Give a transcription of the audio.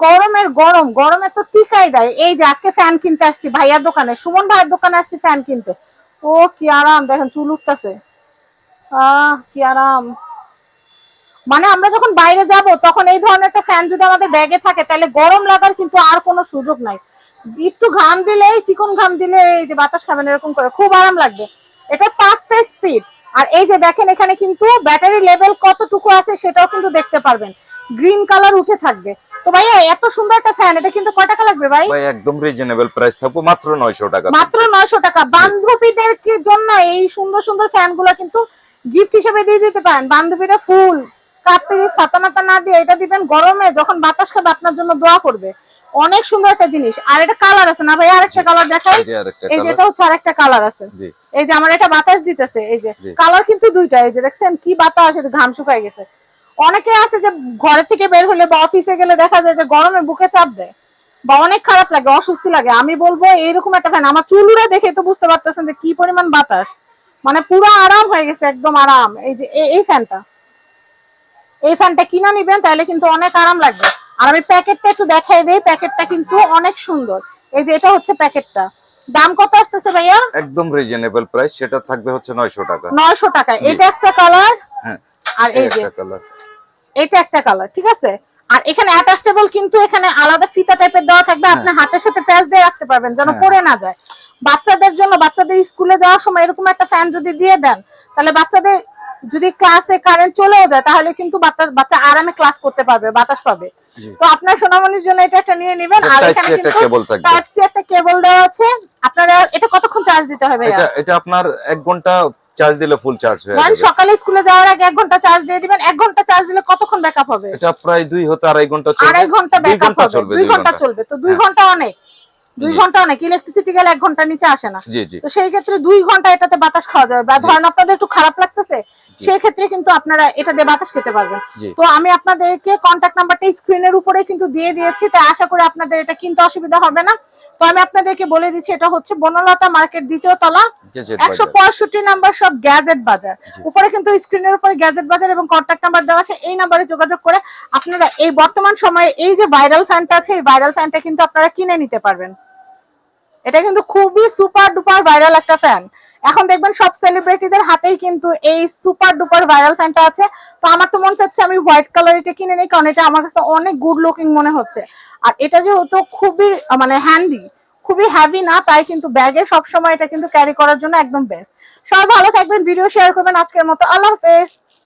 গরমের গরমে তো টিকাই দেয়। এই যে আজকে ফ্যান কিনতে আসছি ভাইয়ার দোকানে, সুমন ভাইয়ের দোকানে আসছি ফ্যান কিনতে। ও কি আরাম, দেখেন চুল উঠতেছে, কি আরাম। মানে আমরা যখন বাইরে যাব তখন এই ধরনের একটা ফ্যান যদি আমাদের ব্যাগে থাকে তাহলে গরম লাগার কিন্তু আর কোনো সুযোগ নাই। একটু ঘাম দিলেই, চিকন ঘাম দিলে এই যে বাতাস খাবেন এরকম করে, খুব আরাম লাগবে। এটা 5টা স্পিড। আর এই যে দেখেন এখানে কিন্তু ব্যাটারি লেভেল কতটুকু আছে সেটাও কিন্তু দেখতে পারবেন, গ্রিন কালার উঠে থাকবে। তো ভাইয়া এত সুন্দর একটা ফ্যান, এটা কিন্তু কয় টাকা লাগবে ভাই? ভাই একদম রিজনেবল প্রাইস থাকবে, মাত্র 900 টাকা। মাত্র 900 টাকা। বান্ধবীদের জন্য এই সুন্দর সুন্দর ফ্যানগুলো কিন্তু গিফট হিসেবে দিয়ে দিতে পারেন। বান্ধবীরা ফুল কাপড়ে ছাতানাতা না দিয়ে এটা দিবেন, গরমে যখন বাতাস খাবে আপনার জন্য দোয়া করবে। অনেক সুন্দর একটা জিনিস। আর এটা কালার আছে না ভাই? আরেকটা কালার দেখাই। এই যে এটা হচ্ছে আরেকটা কালার আছে। এই যে আমার এটা বাতাস দিতেছে, এই যে কালার কিন্তু দুইটা। এই যে দেখছেন কি বাতাস, এই যে ঘাম শুকায় গেছে। অনেকে আছে যে ঘরে থেকে বের হলে বা অফিসে গেলে দেখা যায় যে গরমে বুকে চাপ দেয় বা অনেক খারাপ লাগে, অস্বস্তি লাগে। আমি বলবো এইরকম একটা ফ্যান, আমার চুলুরা দেখে তো বুঝতে পারতেছেন যে কি পরিমাণ বাতাস, মানে পুরো আরাম হয়ে গেছে, একদম আরাম। এই যে এই ফ্যানটা কিনা নিবেন তাহলে কিন্তু অনেক আরাম লাগবে। আর আমি প্যাকেটটা একটু দেখাই দেই, প্যাকেটটা কিন্তু অনেক সুন্দর। এই যে এটা হচ্ছে প্যাকেটটা। দাম কত আসতেছে ভাইয়া? একদম রিজনেবল প্রাইস, সেটা থাকবে হচ্ছে 900 টাকা। 900 টাকা। এটা একটা কালার, হ্যাঁ, আর এই যে একটা কালার, এটা একটা কালার, ঠিক আছে। আর এখানে অ্যাটাচেবল কিন্তু এখানে আলাদা ফিতা টাইপের দেওয়া থাকবে, আপনি হাতের সাথে প্যাচ দিয়ে রাখতে পারবেন যেন পড়ে না যায়। বাচ্চাদের জন্য, বাচ্চাদের স্কুলে যাওয়ার সময় এরকম একটা ফ্যান যদি দিয়ে দেন তাহলে বাচ্চাদের যদি ক্লাসে কারেন্ট চলেও যায় তাহলে কিন্তু বাচ্চা আরামে ক্লাস করতে পারবে, বাতাস পাবে। তো আপনার সোনামণির জন্য এটা একটা নিয়ে নেবেন। আর এখানে কিন্তু টাইপ সি একটা কেবল দেওয়া আছে। আপনারা এটা কতক্ষণ চার্জ দিতে হবে? এটা আপনার 1 ঘন্টা চার্জ দিলে ফুল চার্জ হয়ে যাবে। সকালে স্কুলে যাওয়ার আগে 1 ঘন্টা চার্জ দিয়ে দিবেন। 1 ঘন্টা চার্জ দিলে কতক্ষণ ব্যাকআপ হবে? এটা প্রায় 2 হতে 2.5 ঘন্টা চলবে। 2.5 ঘন্টা ব্যাকআপ হবে। 2 ঘন্টা চলবে। তো 2 ঘন্টা অনেক। 2 ঘন্টা অনেক। ইলেকট্রিসিটি গেলে 1 ঘন্টা নিচে আসে না। তো সেই ক্ষেত্রে 2 ঘন্টা এটাতে বাতাস খাওয়া যাবে। বা ধরেন আপনাদের একটু খারাপ লাগতেছে, সেই ক্ষেত্রে কিন্তু আপনারা এটা দিয়ে বাতাস খেতে পারবেন। তো আমি আপনাদেরকে কন্টাক্ট নাম্বারটা স্ক্রিনের উপরে কিন্তু দিয়ে দিয়েছি, তাই আশা করি আপনাদের এটা কিনতে অসুবিধা হবে না। তো আমি আপনাদেরকে বলে দিচ্ছি, এটা হচ্ছে বনলতা মার্কেট 2য় তলা 165 নাম্বার সব গ্যাজেট বাজার। উপরে কিন্তু স্ক্রিনের উপরে গ্যাজেট বাজার এবং কন্টাক্ট নাম্বার দেওয়া আছে। এই নাম্বারে যোগাযোগ করে আপনারা এই বর্তমান সময়ে এই যে ভাইরাল ফ্যানটা আছে, এই ভাইরাল ফ্যানটা কিন্তু আপনারা কিনে নিতে পারবেন। এটা কিন্তু খুবই সুপার ডুপার ভাইরাল একটা ফ্যান। এখন দেখবেন সব সেলিব্রিটিদের হাতেই কিন্তু এই সুপার ডুপার ভাইরাল ফ্যানটা আছে। তো আমার তো মনে হচ্ছে আমি হোয়াইট কালার এটা কিনে নিই, কারণ এটা আমার কাছে অনেক গুড লুকিং মনে হচ্ছে। আর এটা যেহেতু খুবই মানে হ্যান্ডি, খুবই হেভি না, তাই কিন্তু ব্যাগে সবসময় এটা কিন্তু ক্যারি করার জন্য একদম বেস্ট। সবাই ভালো থাকবেন, ভিডিও শেয়ার করবেন। আজকের মতো আল্লাহ হাফেজ।